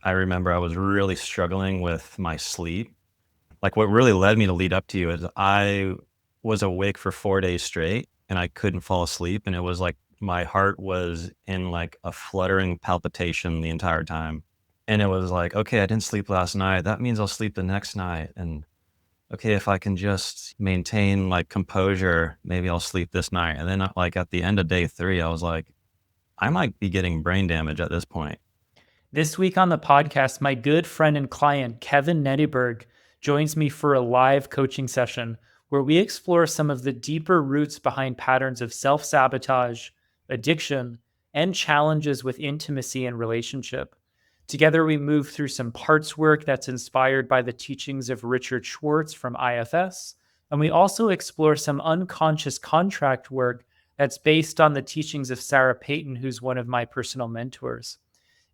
I remember I was really struggling with my sleep. Like, what really led me to lead up to you is I was awake for 4 days straight and I couldn't fall asleep, and it was like my heart was in, like, a fluttering palpitation the entire time, and it was like, "Okay, I didn't sleep last night. That means I'll sleep the next night, and, okay, if I can just maintain, like, composure, maybe I'll sleep this night." And then, like, at the end of day 3, I was like, "I might be getting brain damage at this point." This week on the podcast, my good friend and client, Kevin McAllister, joins me for a live coaching session where we explore some of the deeper roots behind patterns of self sabotage, addiction, and challenges with intimacy and relationship. Together, we move through some parts work that's inspired by the teachings of Richard Schwartz from IFS, and we also explore some unconscious contract work that's based on the teachings of Sarah Payton, who's one of my personal mentors.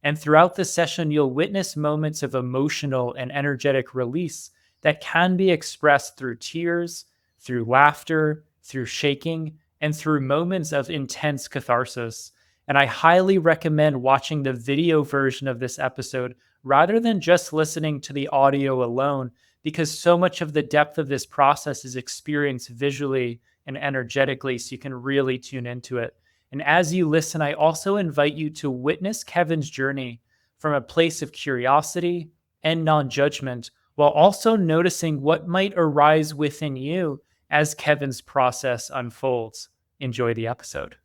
And throughout the session, you'll witness moments of emotional and energetic release that can be expressed through tears, through laughter, through shaking, and through moments of intense catharsis. And I highly recommend watching the video version of this episode rather than just listening to the audio alone, because so much of the depth of this process is experienced visually and energetically, so you can really tune into it. And as you listen, I also invite you to witness Kevin's journey from a place of curiosity and non judgment, while also noticing what might arise within you as Kevin's process unfolds. Enjoy the episode.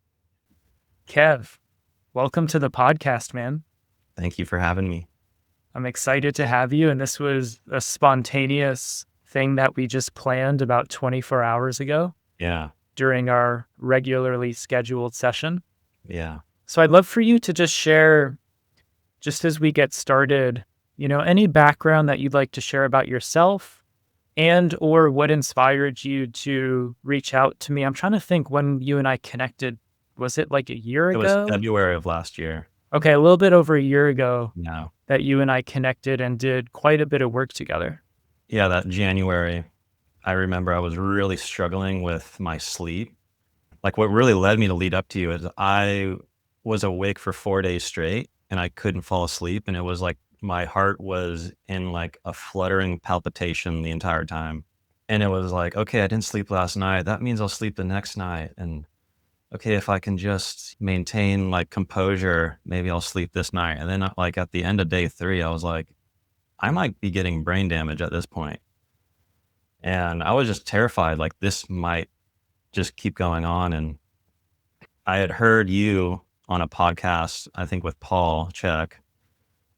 Kev, welcome to the podcast, man. Thank you for having me. I'm excited to have you. And this was a spontaneous thing that we just planned about 24 hours ago Yeah, during our regularly scheduled session. yeah. So I'd love for you to just share, just as we get started, any background that you'd like to share about yourself and or what inspired you to reach out to me. I'm trying to think when you and I connected. Was it like a year It was ago? February of last year. Okay, a little bit over a year ago No. that you and I connected and did quite a bit of work together. Yeah, that January, I remember I was really struggling with my sleep. Like, what really led me to lead up to you is I was awake for 4 days straight and I couldn't fall asleep, and it was like my heart was in, like, a fluttering palpitation the entire time, and it was like, "Okay, I didn't sleep last night. That means I'll sleep the next night, and, okay, if I can just maintain, like, composure, maybe I'll sleep this night." And then, like, at the end of day 3, I was like, "I might be getting brain damage at this point." And I was just terrified, like, this might just keep going on. And I had heard you on a podcast, I think with Paul Check,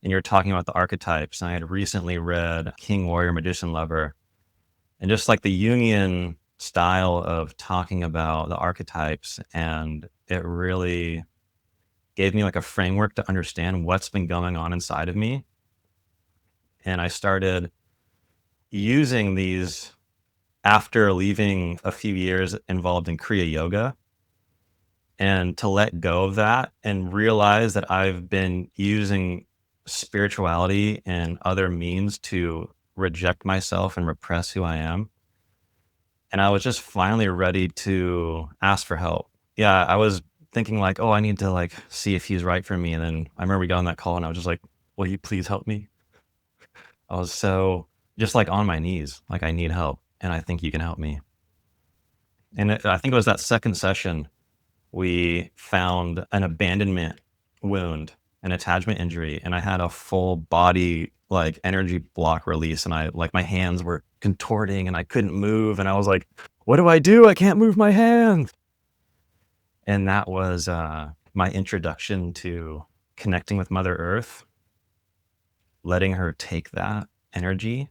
and you're talking about the archetypes. And I had recently read King, Warrior, Magician, Lover, and just like the Jungian style of talking about the archetypes. And it really gave me like a framework to understand what's been going on inside of me. And I started using these after leaving a few years involved in Kriya Yoga, and to let go of that and realize that I've been using spirituality and other means to reject myself and repress who I am. And I was just finally ready to ask for help. Yeah, I was thinking like, oh, I need to like see if he's right for me. And then I remember we got on that call and I was just like, will you please help me? I was so just like on my knees, like I need help and I think you can help me. And I think it was that second session we found an abandonment wound, an attachment injury, and I had a full body like energy block release, and I like my hands were contorting and I couldn't move, and I was like, what do I do? I can't move my hands. And that was my introduction to connecting with Mother Earth, letting her take that energy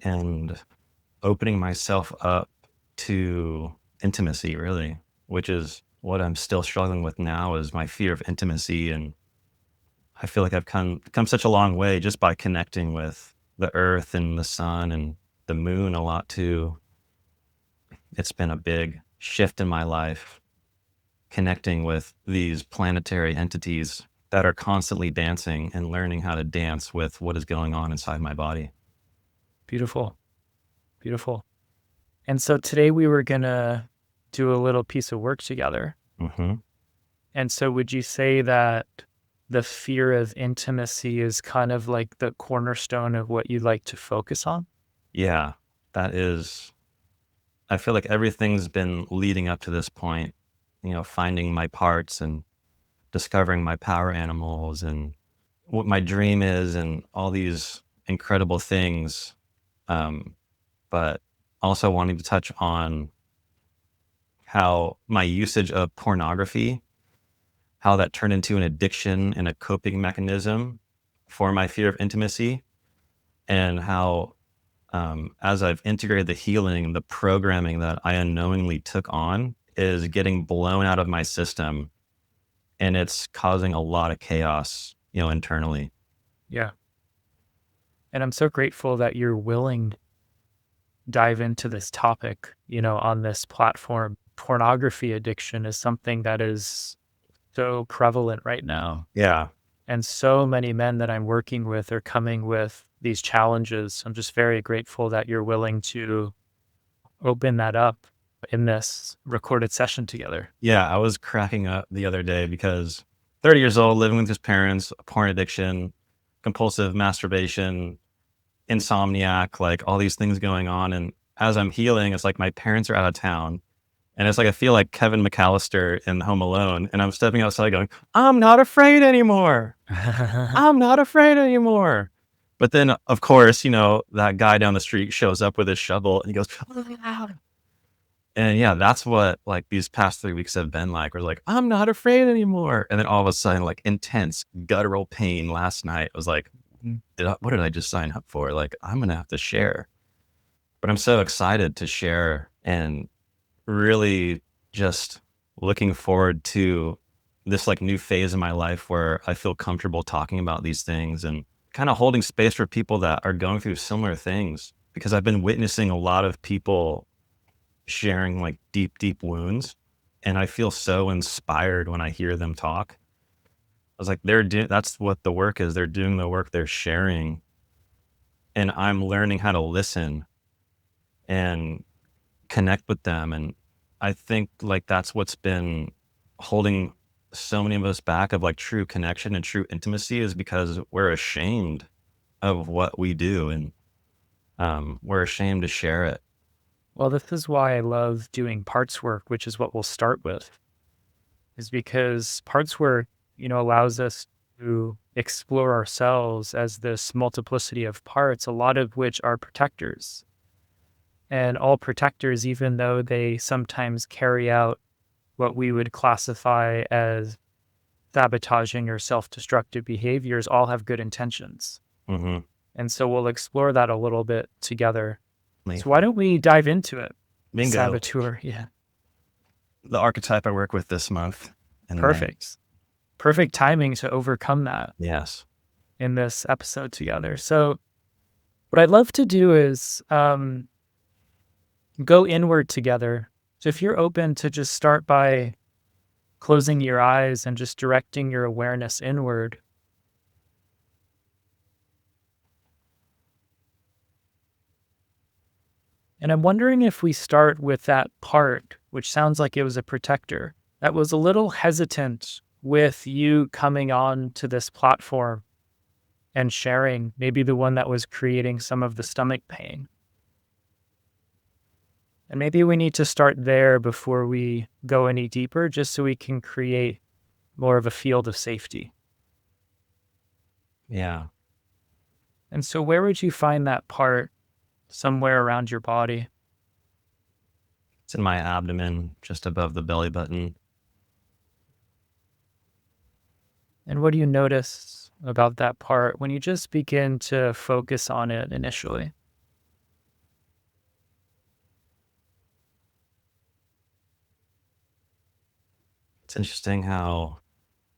and opening myself up to intimacy, really, which is what I'm still struggling with now is my fear of intimacy. And I feel like I've come such a long way just by connecting with the earth and the sun and the moon a lot too. It's been a big shift in my life, connecting with these planetary entities that are constantly dancing and learning how to dance with what is going on inside my body. Beautiful. Beautiful. And so today we were going to do a little piece of work together. Mm-hmm. And so would you say that the fear of intimacy is kind of like the cornerstone of what you like to focus on? Yeah, that is, I feel like everything's been leading up to this point, finding my parts and discovering my power animals and what my dream is and all these incredible things. Um, but also wanting to touch on how my usage of pornography, how that turned into an addiction and a coping mechanism for my fear of intimacy, and how, as I've integrated the healing, the programming that I unknowingly took on is getting blown out of my system, and it's causing a lot of chaos, internally. Yeah. And I'm so grateful that you're willing to dive into this topic, on this platform. Pornography addiction is something that is so prevalent right now. Yeah. And so many men that I'm working with are coming with these challenges. I'm just very grateful that you're willing to open that up in this recorded session together. Yeah. I was cracking up the other day because 30 years old, living with his parents, porn addiction, compulsive masturbation, insomniac, like all these things going on. And as I'm healing, it's like my parents are out of town. And it's like I feel like Kevin McAllister in Home Alone. And I'm stepping outside going, I'm not afraid anymore. I'm not afraid anymore. But then, of course, that guy down the street shows up with his shovel and he goes, "Ah." And yeah, that's what like these past 3 weeks have been like. We're like, I'm not afraid anymore. And then all of a sudden, like intense guttural pain last night. I was like, what did I just sign up for? Like, I'm going to have to share. But I'm so excited to share and really just looking forward to this like new phase in my life where I feel comfortable talking about these things and kind of holding space for people that are going through similar things, because I've been witnessing a lot of people sharing like deep, deep wounds. And I feel so inspired when I hear them talk. I was like, that's what the work is. They're doing the work, they're sharing. And I'm learning how to listen and connect with them. And I think like that's what's been holding so many of us back of like true connection and true intimacy, is because we're ashamed of what we do, and we're ashamed to share it. Well, this is why I love doing parts work, which is what we'll start with, is because parts work, allows us to explore ourselves as this multiplicity of parts, a lot of which are protectors. And all protectors, even though they sometimes carry out what we would classify as sabotaging or self destructive behaviors, all have good intentions. Mm-hmm. And so we'll explore that a little bit together. So why don't we dive into it? Bingo. Saboteur. Yeah. The archetype I work with this month. And Perfect. Perfect timing to overcome that yes. in this episode together. So what I'd love to do is go inward together. So if you're open to just start by closing your eyes and just directing your awareness inward. And I'm wondering if we start with that part, which sounds like it was a protector, that was a little hesitant with you coming on to this platform and sharing, maybe the one that was creating some of the stomach pain. And maybe we need to start there before we go any deeper, just so we can create more of a field of safety. Yeah. And so, where would you find that part? Somewhere around your body? It's in my abdomen, just above the belly button. And what do you notice about that part when you just begin to focus on it initially? It's interesting how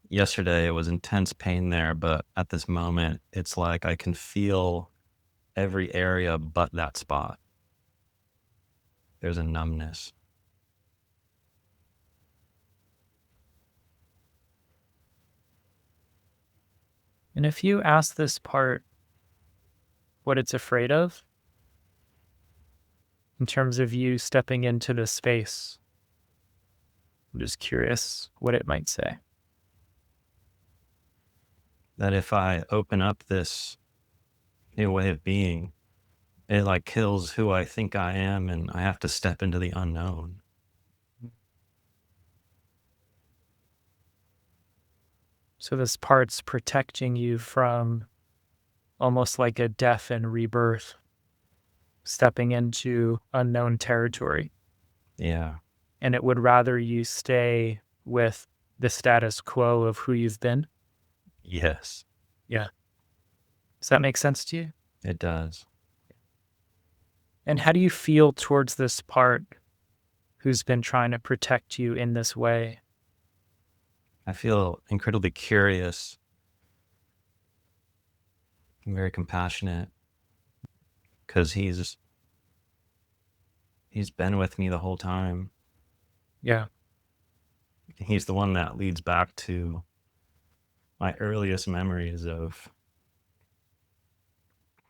yesterday it was intense pain there, but at this moment, it's like I can feel every area but that spot. There's a numbness. And if you ask this part what it's afraid of, in terms of you stepping into this space, I'm just curious what it might say. that if I open up this new way of being, it like kills who I think I am, and I have to step into the unknown. So this part's protecting you from almost like a death and rebirth, stepping into unknown territory. Yeah. And it would rather you stay with the status quo of who you've been. Yes, Yeah. Does that make sense to you? it does. And how do you feel towards this part who's been trying to protect you in this way? I feel incredibly curious and very compassionate because he's been with me the whole time. Yeah. He's the one that leads back to my earliest memories of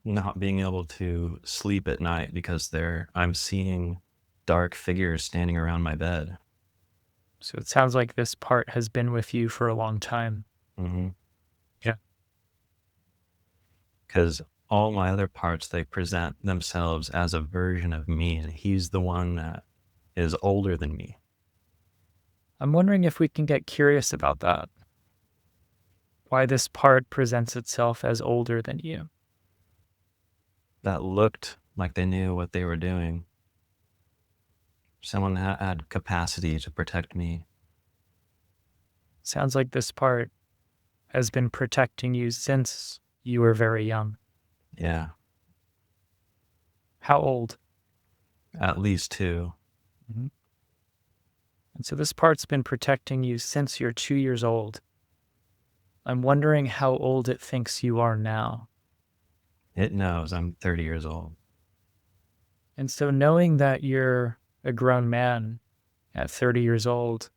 not being able to sleep at night because I'm seeing dark figures standing around my bed. So it sounds like this part has been with you for a long time. Mm-hmm. Yeah. Because all my other parts, they present themselves as a version of me, and he's the one that is older than me. I'm wondering if we can get curious about that. Why this part presents itself as older than you. That looked like they knew what they were doing. Someone had capacity to protect me. Sounds like this part has been protecting you since you were very young. Yeah, How old? at least two. Mhm. And so this part's been protecting you since you're 2 years old. I'm wondering how old it thinks you are now. It knows I'm 30 years old. And so knowing that you're a grown man at 30 years old,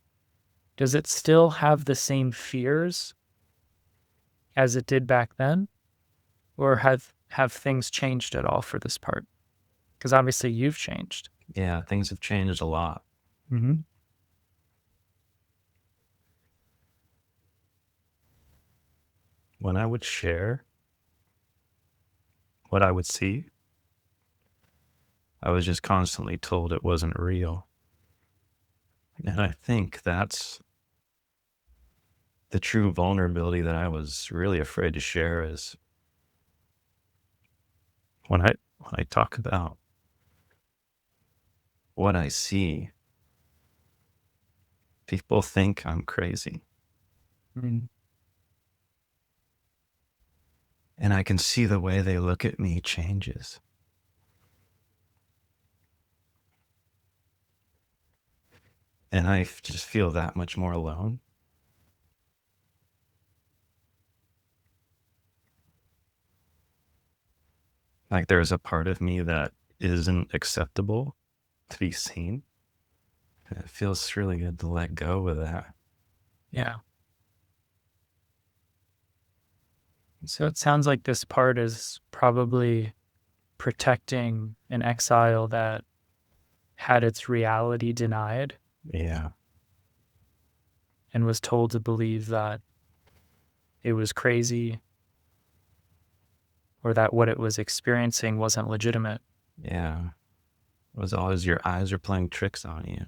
does it still have the same fears as it did back then? Or have things changed at all for this part? Because obviously you've changed. Yeah, things have changed a lot. Mm-hmm. When I would share what I would see, I was just constantly told it wasn't real. And I think that's the true vulnerability that I was really afraid to share is when I talk about what I see, people think I'm crazy. Mm-hmm. And I can see the way they look at me changes. And just feel that much more alone. Like there's a part of me that isn't acceptable to be seen. And it feels really good to let go of that. Yeah. So it sounds like this part is probably protecting an exile that had its reality denied Yeah. and was told to believe that it was crazy or that what it was experiencing wasn't legitimate. Yeah. It was always your eyes are playing tricks on you.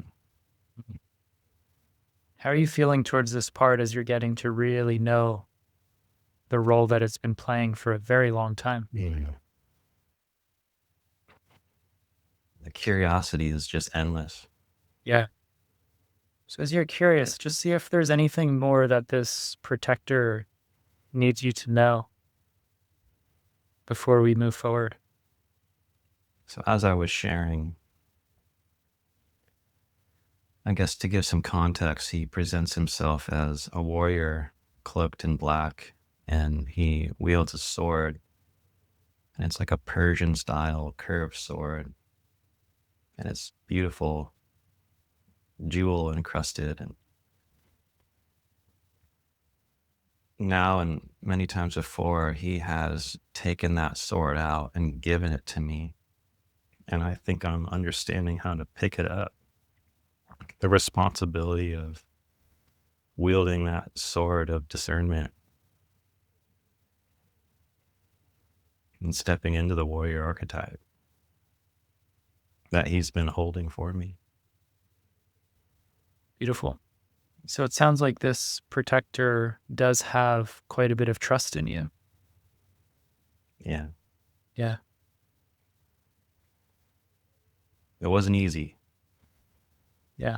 How are you feeling towards this part as you're getting to really know the role that it's been playing for a very long time? Yeah. The curiosity is just endless. Yeah. So as you're curious, just see if there's anything more that this protector needs you to know before we move forward. So as I was sharing, I guess to give some context, he presents himself as a warrior cloaked in black, and he wields a sword. And it's like a Persian style curved sword. And it's beautiful, jewel encrusted. And now, and many times before, he has taken that sword out and given it to me. And I think I'm understanding how to pick it up. The responsibility of wielding that sword of discernment and stepping into the warrior archetype that he's been holding for me. Beautiful. So it sounds like this protector does have quite a bit of trust in you. Yeah. Yeah. It wasn't easy. Yeah.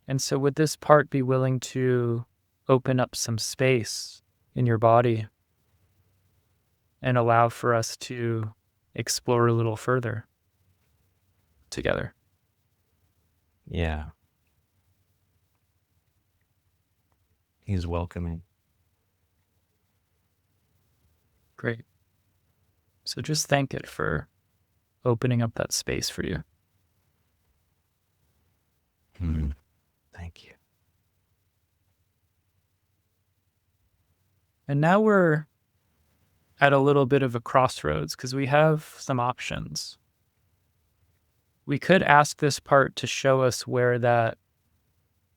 And so would this part be willing to open up some space in your body and allow for us to explore a little further together? Yeah. He's welcoming. Great. So just thank it for opening up that space for you. Thank you. And now we're at a little bit of a crossroads because we have some options. We could ask this part to show us where that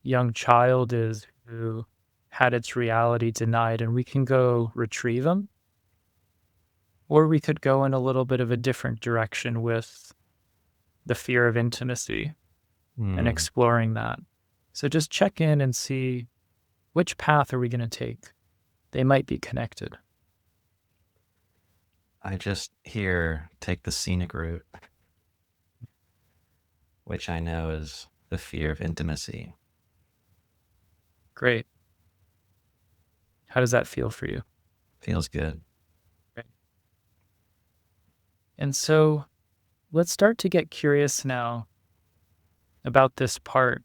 young child is who had its reality denied, and we can go retrieve them. Or we could go in a little bit of a different direction with the fear of intimacy and exploring that. So just check in and see, which path are we going to take? They might be connected. I just hear take the scenic route, which I know is the fear of intimacy. Great. How does that feel for you? Feels good. Right. And so let's start to get curious now about this part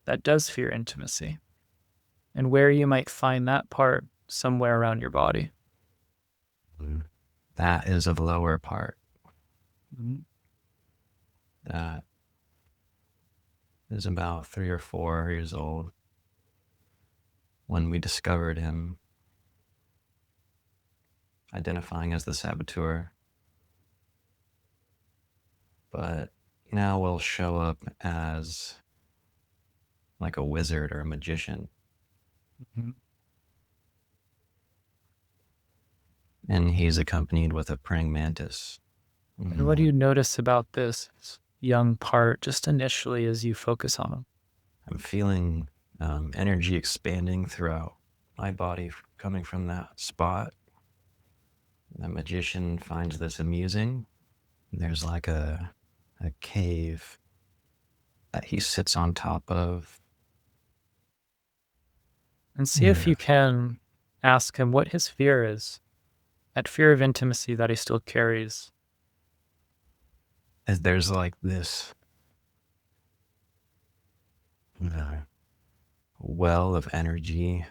that does fear intimacy and where you might find that part somewhere around your body. That is a lower part. Mhm. That is about 3 or 4 years old when we discovered him identifying as the saboteur. But now will show up as like a wizard or a magician. Mhm. And he's accompanied with a praying mantis. And what do you notice about this young part just initially as you focus on them? I'm feeling energy expanding throughout my body coming from that spot. The magician finds this amusing. There's like a cave that he sits on top of. And see if you can ask him what his fear is, that fear of intimacy that he still carries. As there's like this well of energy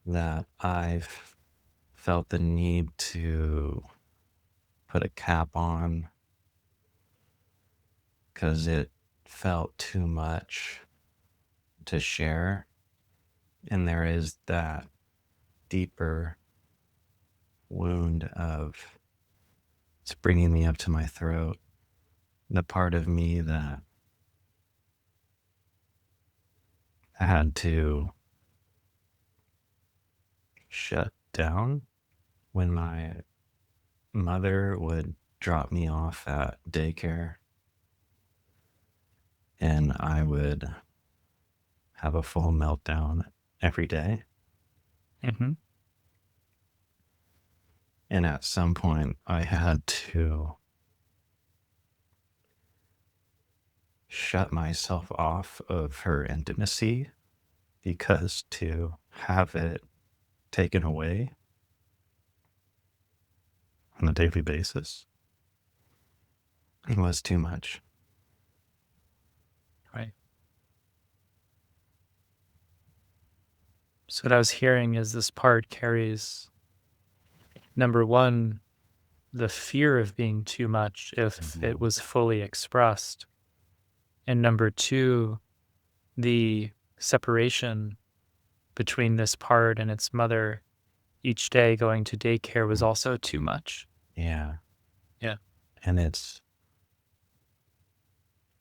that I've felt the need to put a cap on because it felt too much to share. And there is that deeper wound of it's bringing me up to my throat. The part of me that I had to shut down when my mother would drop me off at daycare and I would have a full meltdown every day. Mm-hmm. And at some point, I had to shut myself off of her intimacy because to have it taken away on a daily basis was too much. Right. So what I was hearing is this part carries, number one, the fear of being too much if it was fully expressed. And number two, the separation between this part and its mother each day going to daycare was also too much. Yeah. Yeah. And it's,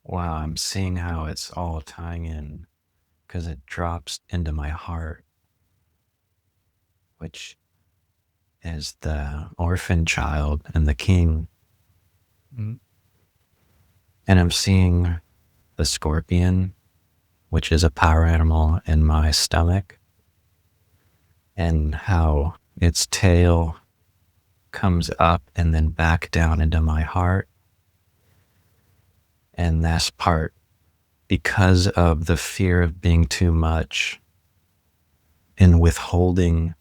wow, I'm seeing how it's all tying in because it drops into my heart. which is the orphan child and the king. Mhm. And I'm seeing the scorpion, which is a power animal in my stomach, and how its tail comes up and then back down into my heart. And that's part because of the fear of being too much and withholding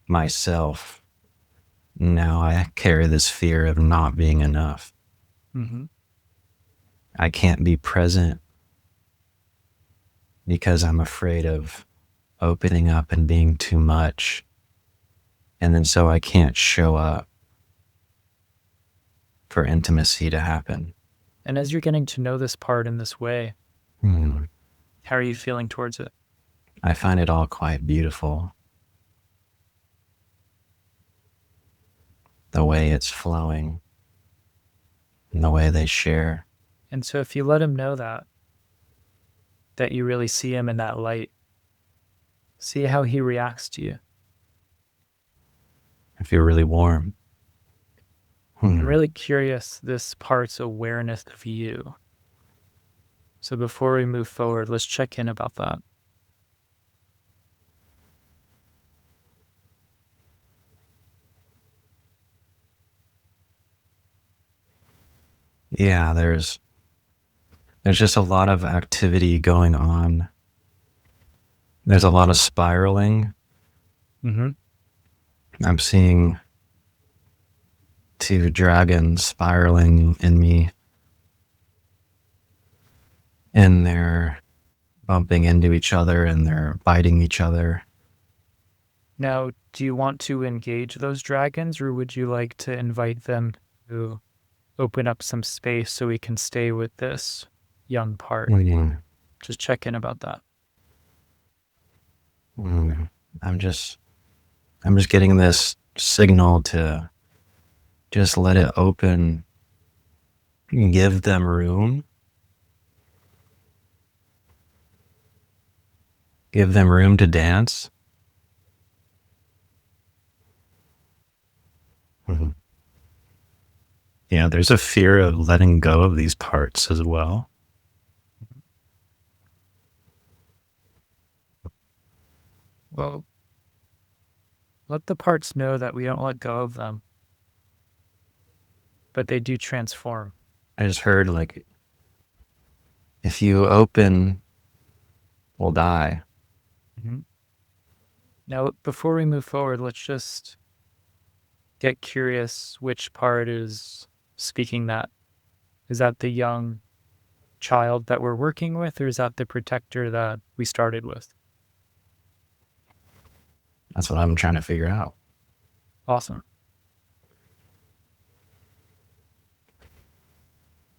myself. Now I carry this fear of not being enough. Mhm. I can't be present because I'm afraid of opening up and being too much. And then so I can't show up for intimacy to happen. And as you're getting to know this part in this way, how are you feeling towards it? I find it all quite beautiful. The way it's flowing and the way they share. And so if you let him know that you really see him in that light, see how he reacts to you. I feel really warm. I'm really curious this part's awareness of you. So before we move forward, let's check in about that. Yeah, there's just a lot of activity going on. There's a lot of spiraling. Mm-hmm. I'm seeing two dragons spiraling in me, and they're bumping into each other and they're biting each other. Now, do you want to engage those dragons, or would you like to invite them to open up some space so we can stay with this young part? Just check in about that. I'm just getting this signal to just let it open, give them room. Give them room to dance. Yeah, there's a fear of letting go of these parts as well. Well, let the parts know that we don't let go of them, but they do transform. I just heard, like, if you open, we'll die. Mm-hmm. Now, before we move forward, let's just get curious which part is speaking that. Is that the young child that we're working with, or is that the protector that we started with? That's what I'm trying to figure out. Awesome.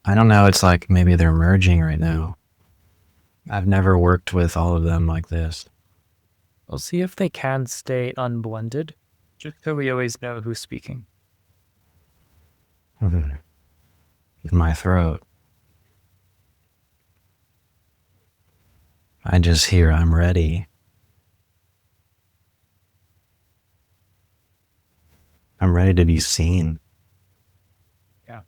I don't know. It's like maybe they're merging right now. I've never worked with all of them like this. We'll see if they can stay unblended, just so we always know who's speaking. In my throat. I just hear I'm ready. I'm ready to be seen. Yeah.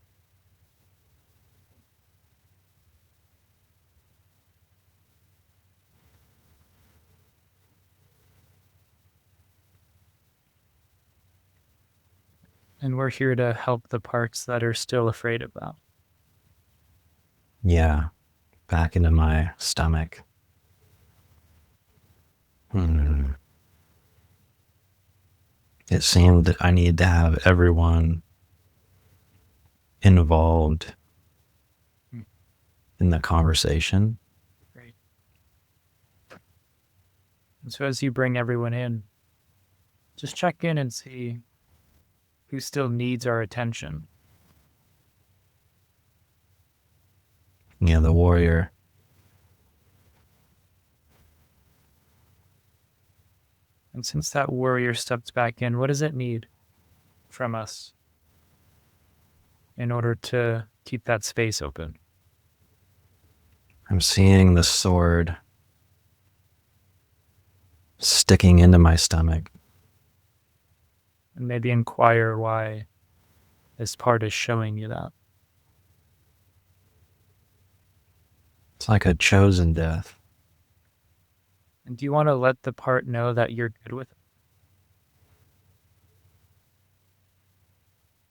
And we're here to help the parts that are still afraid of that. Yeah, back into my stomach. It seemed that I need to have everyone involved in the conversation. Great. And so as you bring everyone in, just check in and see who still needs our attention. Yeah, the warrior. And since that warrior stepped back in, what does it need from us in order to keep that space open? I'm seeing the sword sticking into my stomach. And maybe inquire why this part is showing you that. It's like a chosen death. And do you want to let the part know that you're good with it?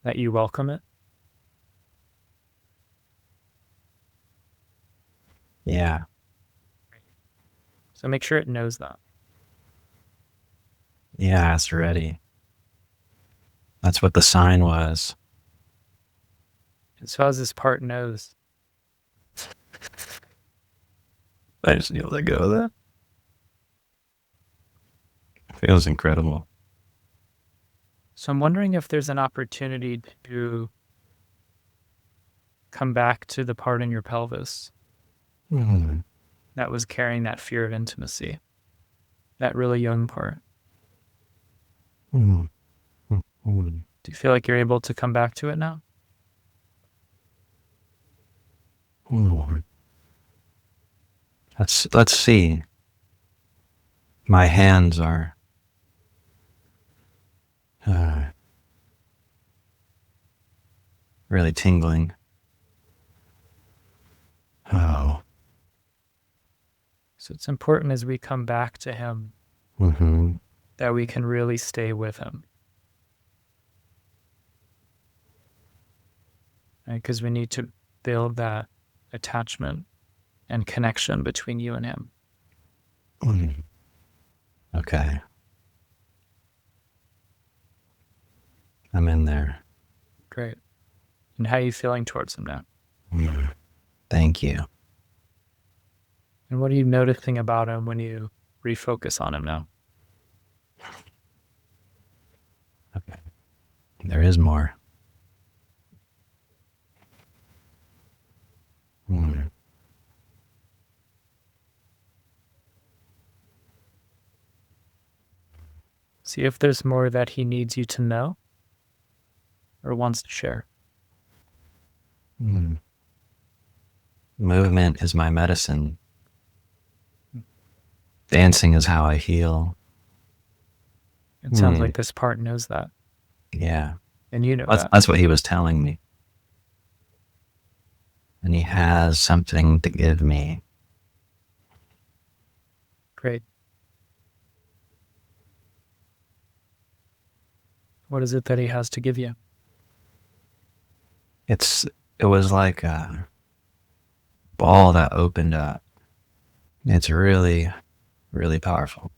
That you welcome it? Yeah. So make sure it knows that. Yeah, it's ready. That's what the sign was. And so as this part knows, I just need to let go of that. Feels incredible. so I'm wondering if there's an opportunity to come back to the part in your pelvis that was carrying that fear of intimacy, that really young part. Do you feel like you're able to come back to it now? Let's see. My hands are really tingling. Oh. So it's important as we come back to him that we can really stay with him. Because we need to build that attachment and connection between you and him. Okay. I'm in there. Great. And how are you feeling towards him now? Thank you. And what are you noticing about him when you refocus on him now? Okay. There is more. See if there's more that he needs you to know or wants to share. Movement is my medicine. Dancing is how I heal. It sounds like this part knows that. Yeah. And you know that. That's what he was telling me. And he has something to give me. Great. What is it that he has to give you? It was like a ball that opened up. It's really, really powerful.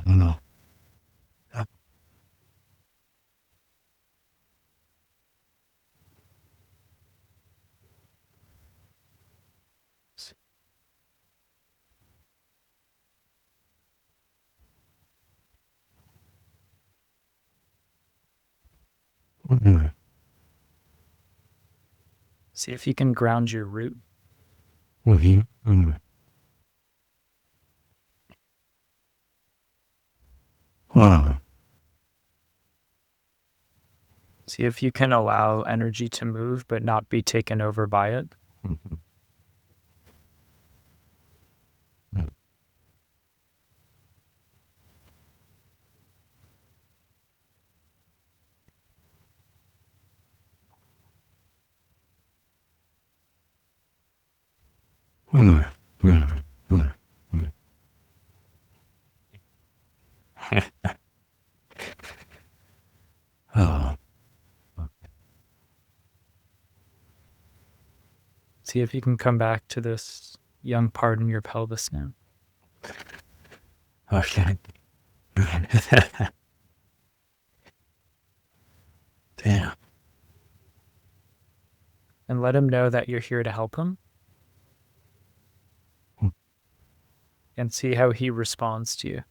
No. See if you can ground your root. See if you can allow energy to move but not be taken over by it. See if you can come back to this young part in your pelvis now. Okay. Damn. And let him know that you're here to help him. And see how he responds to you.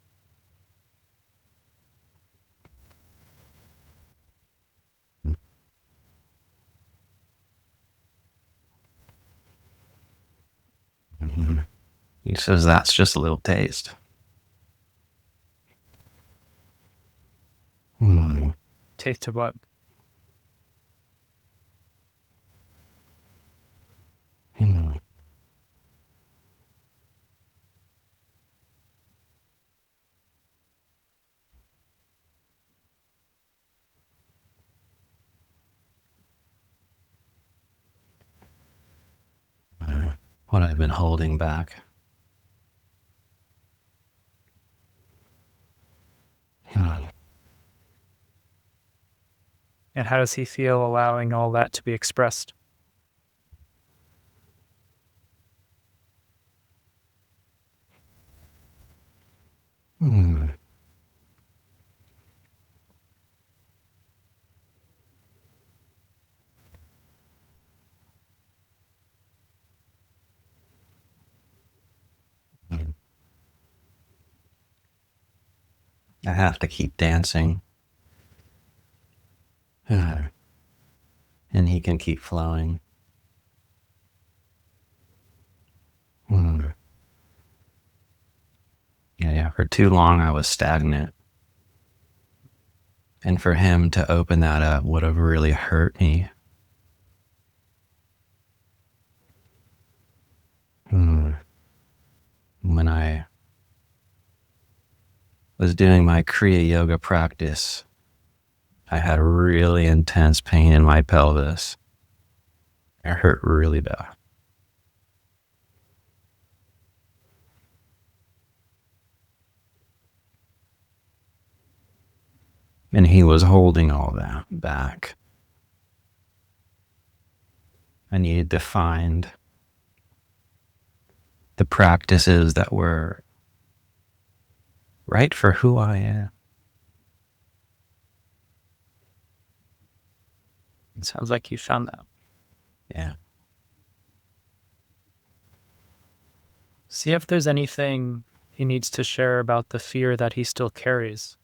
He says that's just a little taste. Taste of what? What I've been holding back. And how does he feel allowing all that to be expressed? I have to keep dancing. And he can keep flowing. Yeah, for too long I was stagnant. And for him to open that up would have really hurt me. When I was doing my Kriya yoga practice, I had really intense pain in my pelvis. It hurt really bad. And he was holding all that back. I needed to find the practices that were right for who I am. It sounds like you found that. Yeah. See if there's anything he needs to share about the fear that he still carries.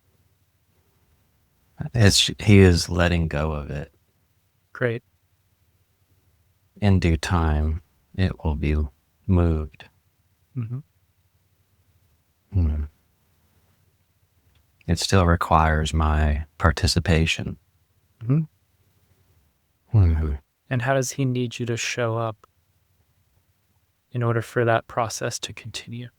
He is letting go of it. Great. In due time, it will be moved. It still requires my participation. And how does he need you to show up in order for that process to continue?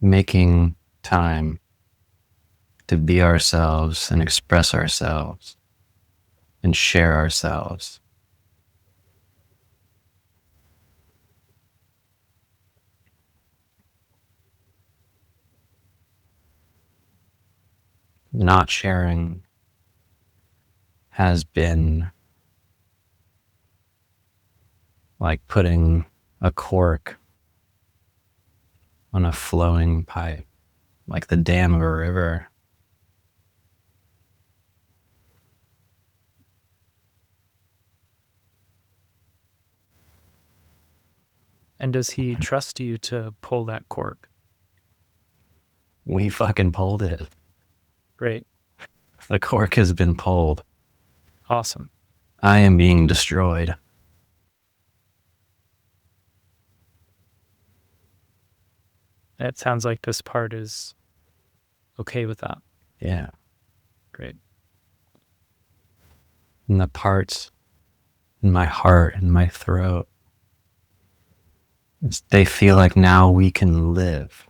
Making time to be ourselves and express ourselves and share ourselves. Not sharing has been like putting a cork on a flowing pipe, like the dam of a river. And does he trust you to pull that cork? We fucking pulled it. Great. The cork has been pulled. Awesome. I am being destroyed. It sounds like this part is okay with that. Yeah. Great. And the parts in my heart and my throat, they feel like now we can live.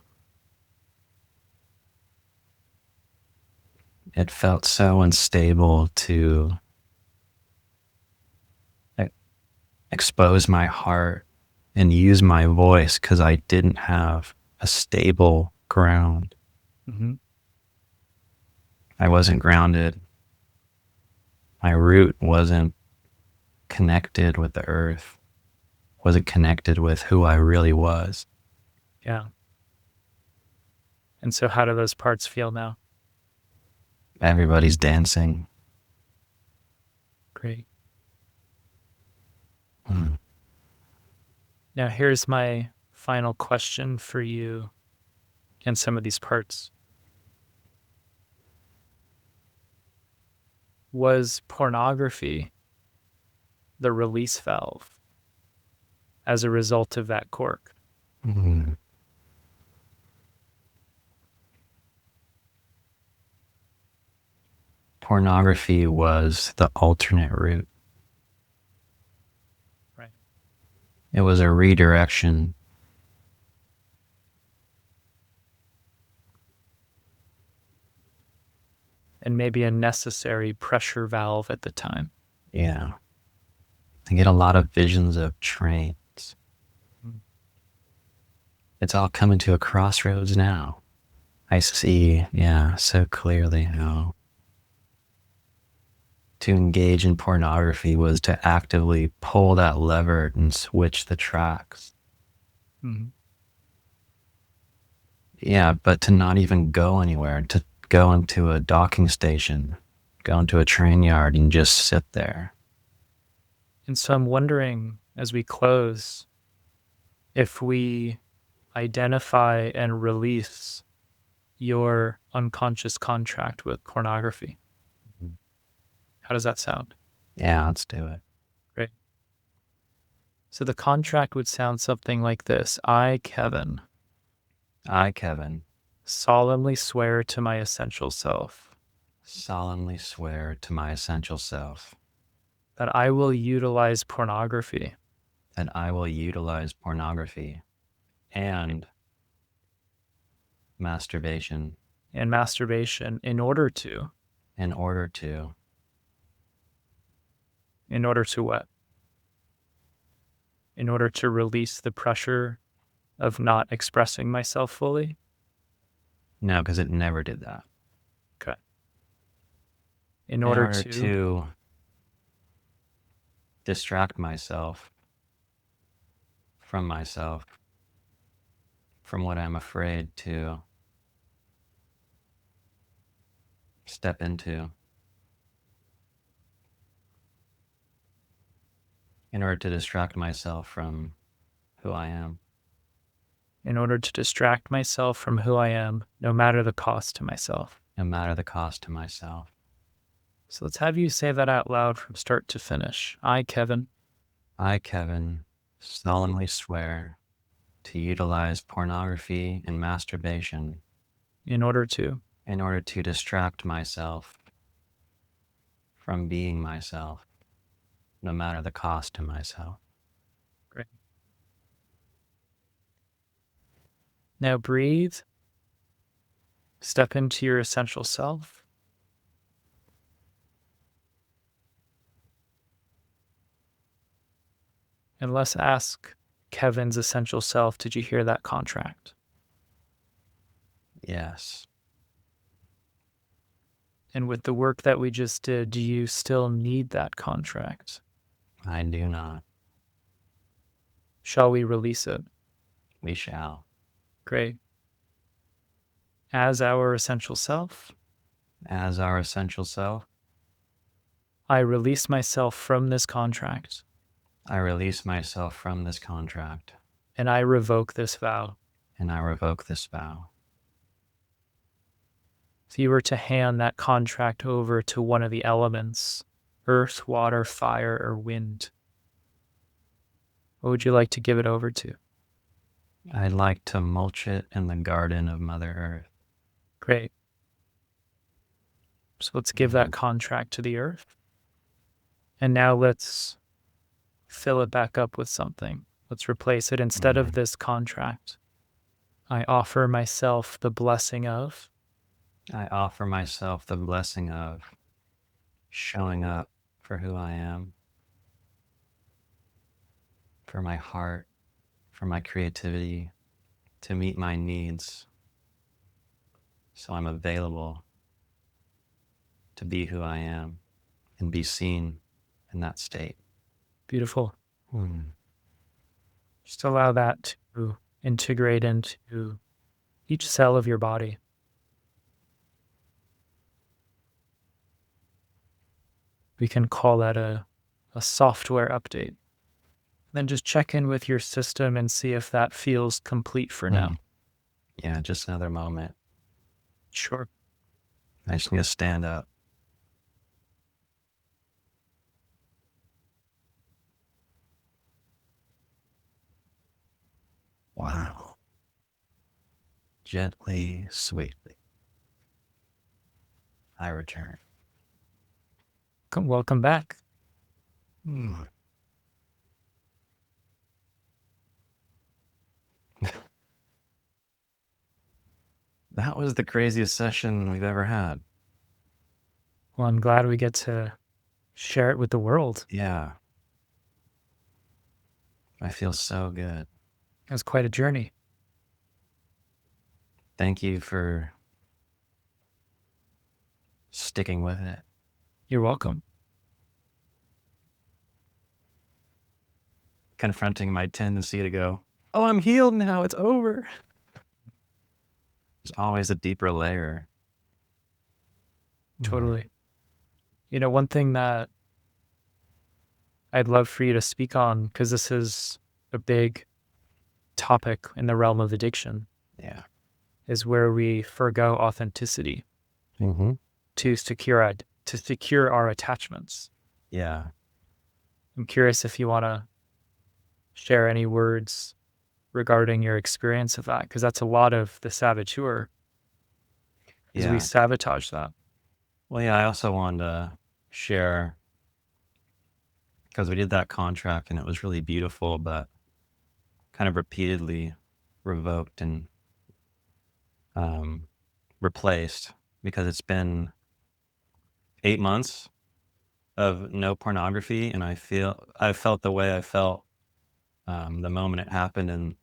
It felt so unstable to expose my heart and use my voice because I didn't have a stable ground. Mm-hmm. I wasn't grounded. My root wasn't connected with the earth, wasn't connected with who I really was. Yeah. And so how do those parts feel now? Everybody's dancing. Great. Mm. Now here's my final question for you and some of these parts. Was pornography the release valve as a result of that cork? Mm. Pornography was the alternate route. Right. It was a redirection. And maybe a necessary pressure valve at the time. Yeah. I get a lot of visions of trains. Mm. It's all coming to a crossroads now. I see, so clearly how to engage in pornography was to actively pull that lever and switch the tracks. Mm-hmm. Yeah, but to not even go anywhere, to go into a docking station, go into a train yard and just sit there. And so I'm wondering, as we close, if we identify and release your unconscious contract with pornography. Mhm. How does that sound? Yeah, let's do it. Great. So the contract would sound something like this. I, Kevin, I, Kevin, solemnly swear to my essential self solemnly swear to my essential self that I will utilize pornography that I will utilize pornography and masturbation and masturbation in order to in order to what? In order to release the pressure of not expressing myself fully? no, because it never did that. Okay. In In order order to to distract myself from myself, from what I'm afraid to step into, in order to distract myself from who I am, distract myself from who I am, no matter the cost to myself. no matter the cost to myself. So let's have you say that out loud from start to finish. I, Kevin, I, Kevin, solemnly swear to utilize pornography and masturbation in order to in order to distract myself from being myself, no matter the cost to myself. Great. Now breathe. Step into your essential self. And let's ask Kevin's essential self, did you hear that contract? Yes, And with the work that we just did, do you still need that contract? I do not. Shall we release it? We shall. Great. As our essential self, As our essential self, I release myself from this contract I release myself from this contract and I revoke this vow. and I revoke this vow. If you were to hand that contract over to one of the elements, earth, water, fire, or wind? What would you like to give it over to? I'd like to mulch it in the garden of Mother Earth. Great. So let's give that contract to the earth. And now let's fill it back up with something. Let's replace it. Instead of this contract, I offer myself the blessing of. I offer myself the blessing of showing up for who I am, for my heart, for my creativity, to meet my needs. So I'm available to be who I am and be seen in that state. Beautiful. Just allow that to integrate into each cell of your body. We can call that a software update. Then just check in with your system and see if that feels complete for now. Yeah, just another moment. Sure. I just need to stand up. Wow. Gently, sweetly, I return. Welcome back. That was the craziest session we've ever had. Well, I'm glad we get to share it with the world. Yeah. I feel so good. It was quite a journey. Thank you for sticking with it. You're welcome. Confronting my tendency to go, oh, I'm healed now, it's over. There's always a deeper layer. Totally. You know, one thing that I'd love for you to speak on, because this is a big topic in the realm of addiction, Yeah. is where we forgo authenticity Mm-hmm. to secure our attachments. Yeah. I'm curious if you want to share any words regarding your experience of that, because that's a lot of the saboteur, is we Yeah. sabotage that. Well, yeah, I also wanted to share, because we did that contract and it was really beautiful, but kind of repeatedly revoked and replaced, because it's been 8 months of no pornography, and I felt the way I felt the moment it happened, and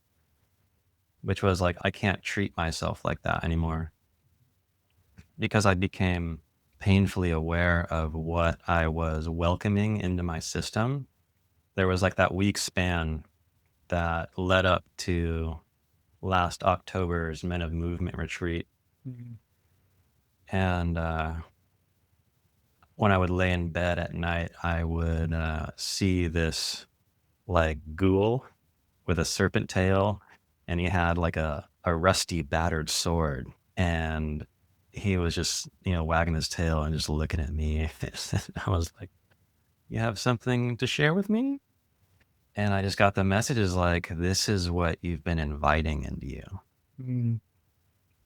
which was like, I can't treat myself like that anymore, because I became painfully aware of what I was welcoming into my system. There was like that week span that led up to last October's Men of Movement retreat. And when I would lay in bed at night, I would see this like ghoul with a serpent tail, and he had like a rusty, battered sword. And he was just, wagging his tail and just looking at me. I was like, you have something to share with me? And I just got the messages like, this is what you've been inviting into you.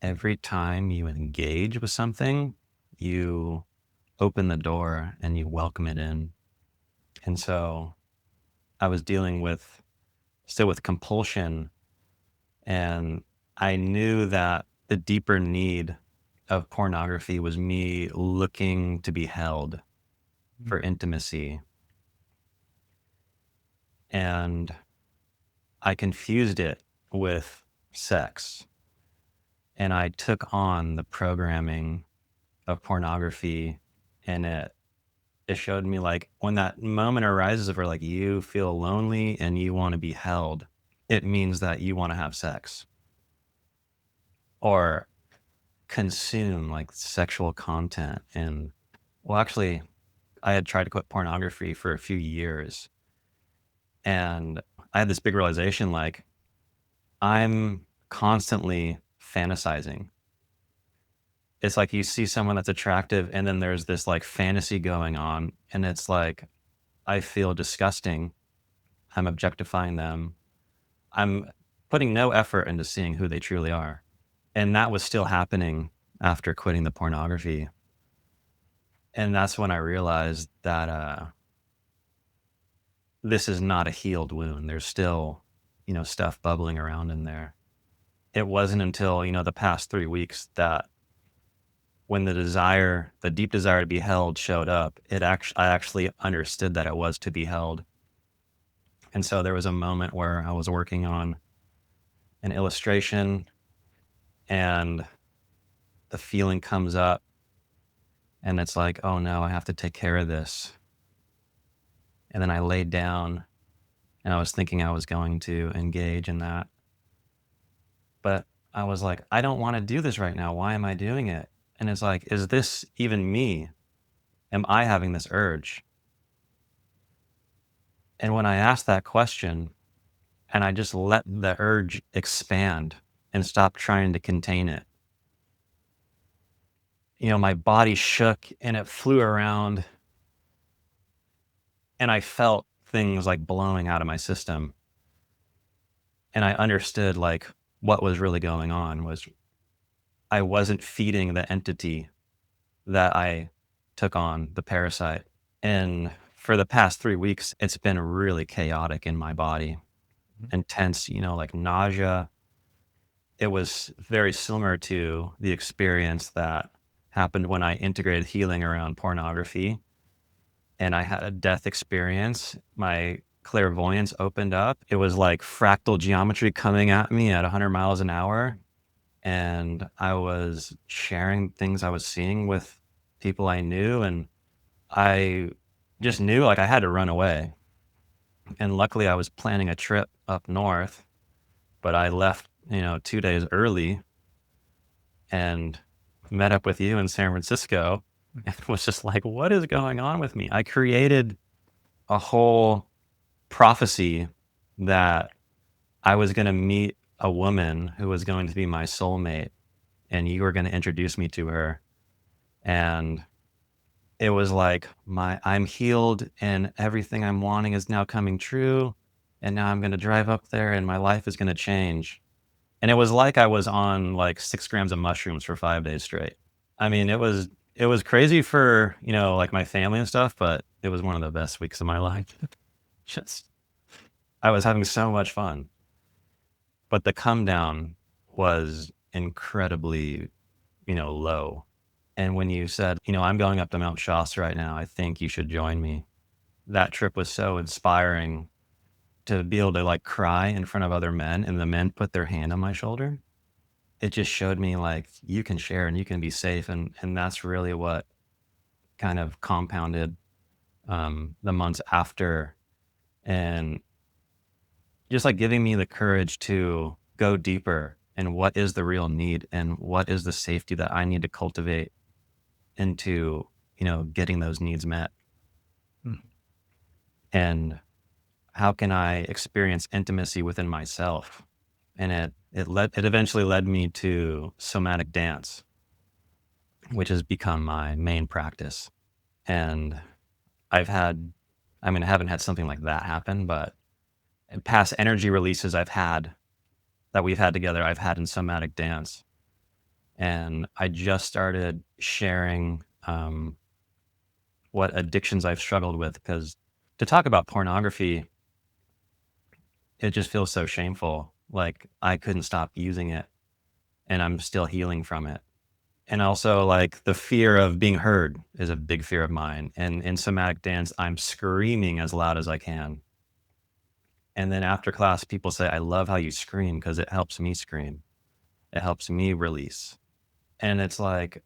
Every time you engage with something, you open the door and you welcome it in. And so I was dealing still with compulsion, and I knew that the deeper need of pornography was me looking to be held for intimacy. And I confused it with sex. And I took on the programming of pornography, and it showed me like, when that moment arises where like you feel lonely and you want to be held, it means that you want to have sex or consume like sexual content. And well, actually, I had tried to quit pornography for a few years, and I had this big realization, like, I'm constantly fantasizing. it's like you see someone that's attractive and then there's this like fantasy going on, and it's like I feel disgusting. I'm objectifying them. I'm putting no effort into seeing who they truly are. And that was still happening after quitting the pornography. And that's when I realized that this is not a healed wound. There's still, stuff bubbling around in there. It wasn't until, the past 3 weeks that when the deep desire to be held showed up, I actually understood that it was to be held. And so there was a moment where I was working on an illustration and the feeling comes up and it's like, oh no, I have to take care of this. And then I laid down and I was thinking I was going to engage in that. But I was like, I don't want to do this right now. Why am I doing it? And it's like, is this even me? Am I having this urge? And when I asked that question and I just let the urge expand and stop trying to contain it, my body shook and it flew around and I felt things like blowing out of my system. And I understood like what was really going on was I wasn't feeding the entity that I took on, the parasite. And for the past 3 weeks, it's been really chaotic in my body, intense, like nausea. It was very similar to the experience that happened when I integrated healing around pornography and I had a death experience. My clairvoyance opened up. It was like fractal geometry coming at me at 100 miles an hour. And I was sharing things I was seeing with people I knew. And I just knew like I had to run away. And luckily, I was planning a trip up north, but I left, 2 days early and met up with you in San Francisco and was just like, what is going on with me? I created a whole prophecy that I was going to meet a woman who was going to be my soulmate and you were going to introduce me to her. And it was like I'm healed and everything I'm wanting is now coming true. And now I'm going to drive up there and my life is going to change. And it was like I was on like 6 grams of mushrooms for 5 days straight. I mean, it was crazy for, like my family and stuff, but it was one of the best weeks of my life. Just I was having so much fun. But the come down was incredibly, low. And when you said, I'm going up to Mount Shasta right now, I think you should join me. That trip was so inspiring to be able to like cry in front of other men and the men put their hand on my shoulder. It just showed me like you can share and you can be safe. And that's really what kind of compounded the months after. And just like giving me the courage to go deeper and what is the real need and what is the safety that I need to cultivate into, getting those needs met. Mm. And how can I experience intimacy within myself? And it eventually led me to somatic dance, which has become my main practice. And I've had, I mean, I haven't had something like that happen, but past energy releases we've had together, I've had in somatic dance. And I just started sharing what addictions I've struggled with because to talk about pornography, it just feels so shameful. Like I couldn't stop using it and I'm still healing from it. And also like the fear of being heard is a big fear of mine. And in somatic dance, I'm screaming as loud as I can. And then after class, people say, I love how you scream because it helps me scream. It helps me release. And it's like,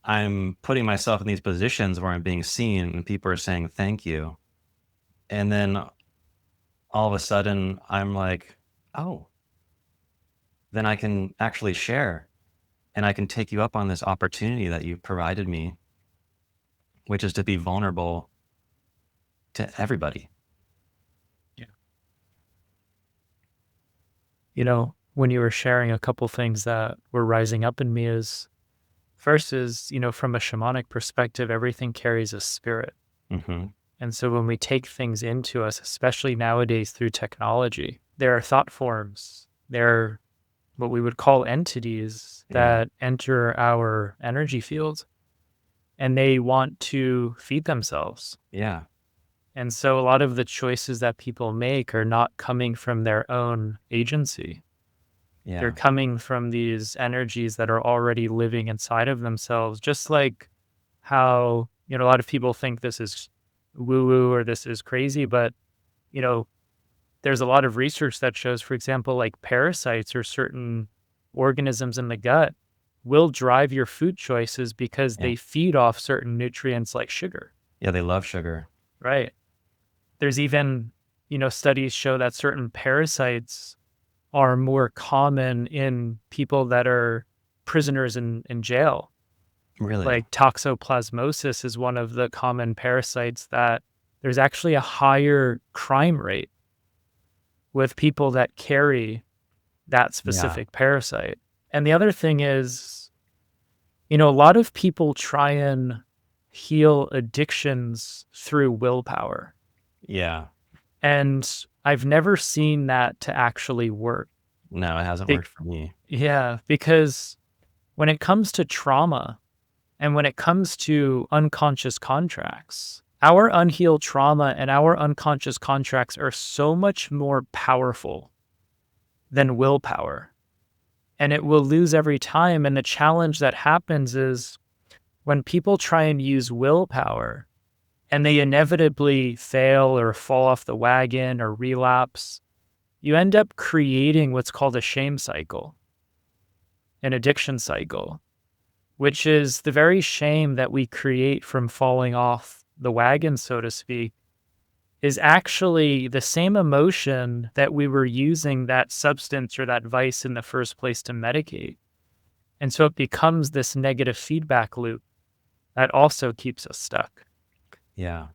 I'm putting myself in these positions where I'm being seen and people are saying, thank you. And then all of a sudden I'm like, oh, then I can actually share and I can take you up on this opportunity that you've provided me, which is to be vulnerable to everybody. Yeah. When you were sharing, a couple things that were rising up in me is First is, from a shamanic perspective, everything carries a spirit. Mm-hmm. And so when we take things into us, especially nowadays through technology, there are thought forms. There are what we would call entities Yeah. that enter our energy field, and they want to feed themselves. Yeah. And so a lot of the choices that people make are not coming from their own agency. They're Yeah. coming from these energies that are already living inside of themselves, just like how, a lot of people think this is woo woo or this is crazy, but, you know, there's a lot of research that shows, for example, like parasites or certain organisms in the gut will drive your food choices because Yeah. they feed off certain nutrients like sugar, Yeah. They love sugar. right? There's even, studies show that certain parasites are more common in people that are prisoners in jail. Really? Like toxoplasmosis is one of the common parasites that there's actually a higher crime rate with people that carry that Yeah. specific parasite. And the other thing is, a lot of people try and heal addictions through willpower. Yeah. And I've never seen that to actually work. No, it hasn't Be- worked for me. yeah, because when it comes to trauma and when it comes to unconscious contracts, our unhealed trauma and our unconscious contracts are so much more powerful than willpower. And it will lose every time. And the challenge that happens is when people try and use willpower and they inevitably fail or fall off the wagon or relapse, you end up creating what's called a shame cycle, an addiction cycle, which is the very shame that we create from falling off the wagon, so to speak, is actually the same emotion that we were using that substance or that vice in the first place to medicate. And so it becomes this negative feedback loop that also keeps us stuck. Yeah.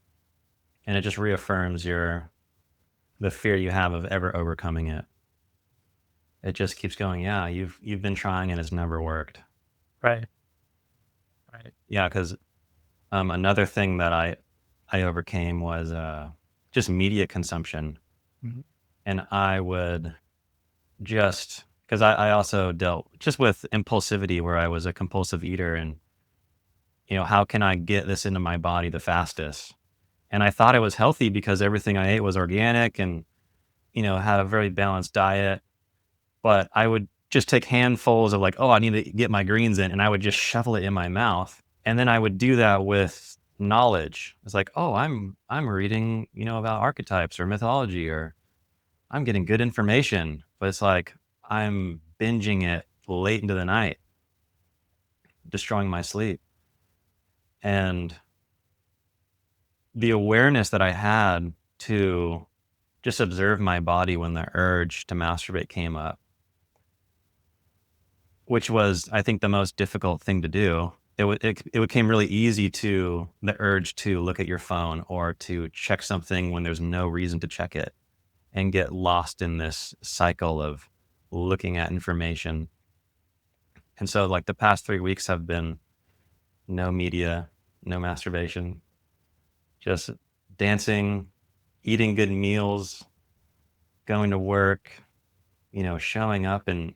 And it just reaffirms the fear you have of ever overcoming it. It just keeps going, yeah, you've been trying and it's never worked. Right. Right. Yeah, because another thing that I overcame was just media consumption. Mhm. And I would just because I also dealt just with impulsivity where I was a compulsive eater and how can I get this into my body the fastest? And I thought it was healthy because everything I ate was organic and had a very balanced diet. But I would just take handfuls of like, oh, I need to get my greens in, and I would just shovel it in my mouth. And then I would do that with knowledge. It's like, oh, I'm reading, about archetypes or mythology, or I'm getting good information. But it's like I'm binging it late into the night, destroying my sleep. And the awareness that I had to just observe my body when the urge to masturbate came up, which was, I think, the most difficult thing to do. It became really easy to the urge to look at your phone or to check something when there's no reason to check it and get lost in this cycle of looking at information. And so, like, the past 3 weeks have been no media, no masturbation, just dancing, eating good meals, going to work, showing up and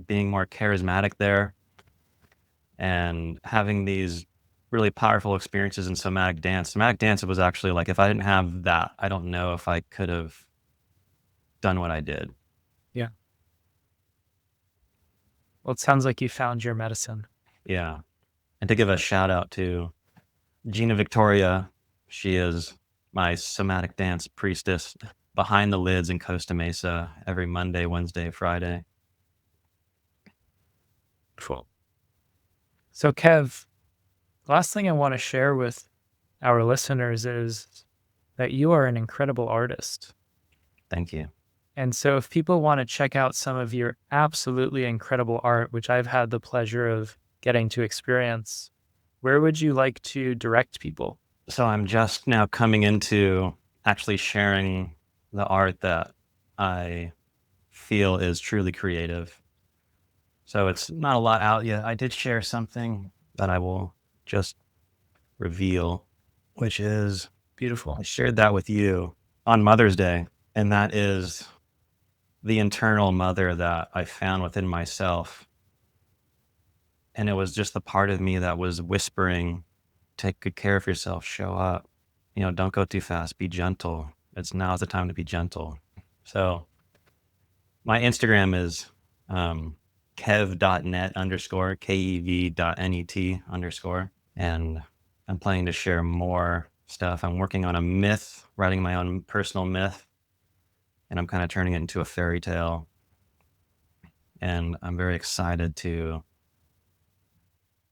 being more charismatic there and having these really powerful experiences in somatic dance. Somatic dance was actually like, if I didn't have that, I don't know if I could have done what I did. Yeah. Well, it sounds like you found your medicine. Yeah. And to give a shout out to Gina Victoria, she is my somatic dance priestess behind the lids in Costa Mesa every Monday, Wednesday, Friday. Cool. So, Kev, last thing I want to share with our listeners is that you are an incredible artist. Thank you. And so, if people want to check out some of your absolutely incredible art, which I've had the pleasure of getting to experience, where would you like to direct people? So I'm just now coming into actually sharing the art that I feel is truly creative. So it's not a lot out yet. I did share something. that I will just reveal, which is Beautiful. I shared that with you on Mother's Day, and that is the internal mother that I found within myself. And it was just the part of me that was whispering, take good care of yourself, show up, don't go too fast, be gentle. Now's the time to be gentle. So my Instagram is kev.net _ kev.net _ and I'm planning to share more stuff. I'm working on a myth, writing my own personal myth, and I'm kind of turning it into a fairy tale. And I'm very excited to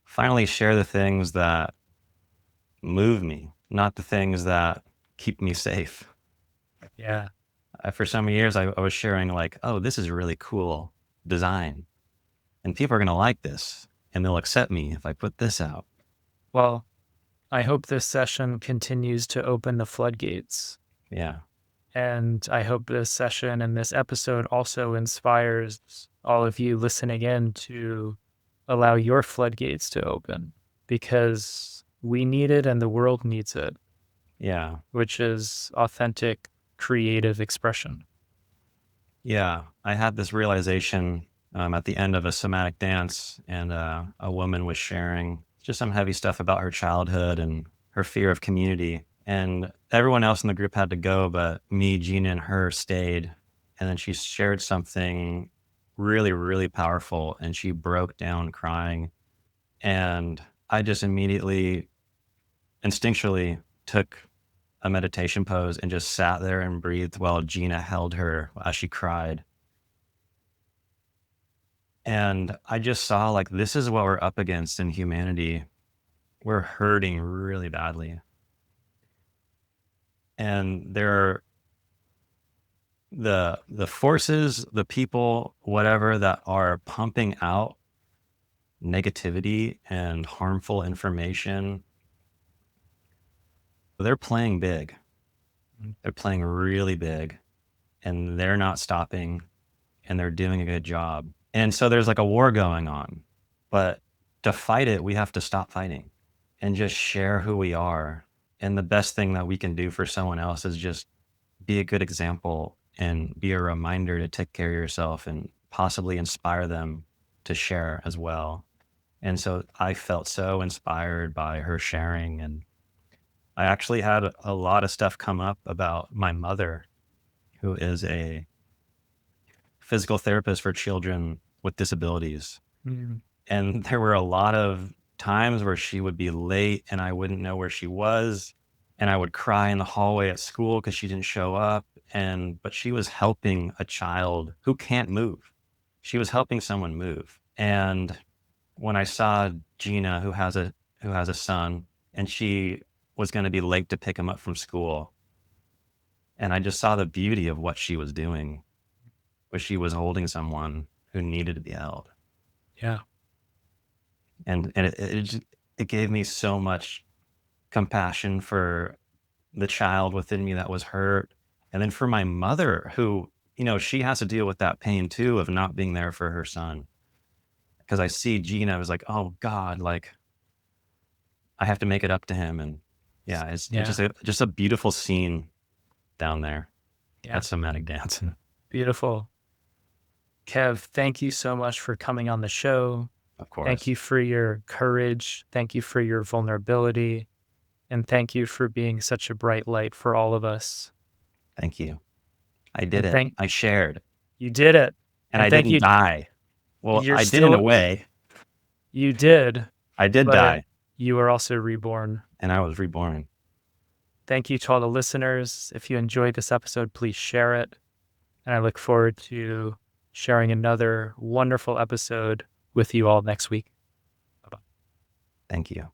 finally share the things that move me, not the things that keep me safe. Yeah. For some years, I was sharing like, oh, this is a really cool design, and people are going to like this, and they'll accept me if I put this out. Well, I hope this session continues to open the floodgates. Yeah. And I hope this session and this episode also inspires all of you listening in to allow your floodgates to open, because we need it and the world needs it, Yeah. which is authentic, creative expression. Yeah. I had this realization at the end of a somatic dance, and a woman was sharing just some heavy stuff about her childhood and her fear of community. And everyone else in the group had to go, but me, Gina, and her stayed. And then she shared something really, really powerful, and she broke down crying. And I just immediately, instinctually took a meditation pose and just sat there and breathed while Gina held her as she cried. And I just saw like, this is what we're up against in humanity. We're hurting really badly. And there are the forces, the people, whatever, that are pumping out negativity and harmful information. They're playing big. They're playing really big, and they're not stopping, and they're doing a good job. And so there's like a war going on, but to fight it, we have to stop fighting and just share who we are. And the best thing that we can do for someone else is just be a good example and be a reminder to take care of yourself and possibly inspire them to share as well. And so I felt so inspired by her sharing. And I actually had a lot of stuff come up about my mother, who is a physical therapist for children with disabilities. Mm. And there were a lot of times where she would be late and I wouldn't know where she was. And I would cry in the hallway at school because she didn't show up. But she was helping a child who can't move. She was helping someone move. And when I saw Gina, who has a son, and she was going to be late to pick him up from school, and I just saw the beauty of what she was doing, where she was holding someone who needed to be held. Yeah. And it gave me so much compassion for the child within me that was hurt. And then for my mother, who, she has to deal with that pain too of not being there for her son. Because I see Gina, I was like, oh God, like I have to make it up to him. And yeah, it's just a beautiful scene down there. Yeah. That's somatic dance. Beautiful. Kev, thank you so much for coming on the show. Of course. Thank you for your courage. Thank you for your vulnerability. And thank you for being such a bright light for all of us. Thank you. I did it. I shared. You did it. And I didn't die. Well, I did in a way. You did. I did die. You were also reborn. And I was reborn. Thank you to all the listeners. If you enjoyed this episode, please share it. And I look forward to sharing another wonderful episode with you all next week. Bye-bye. Thank you.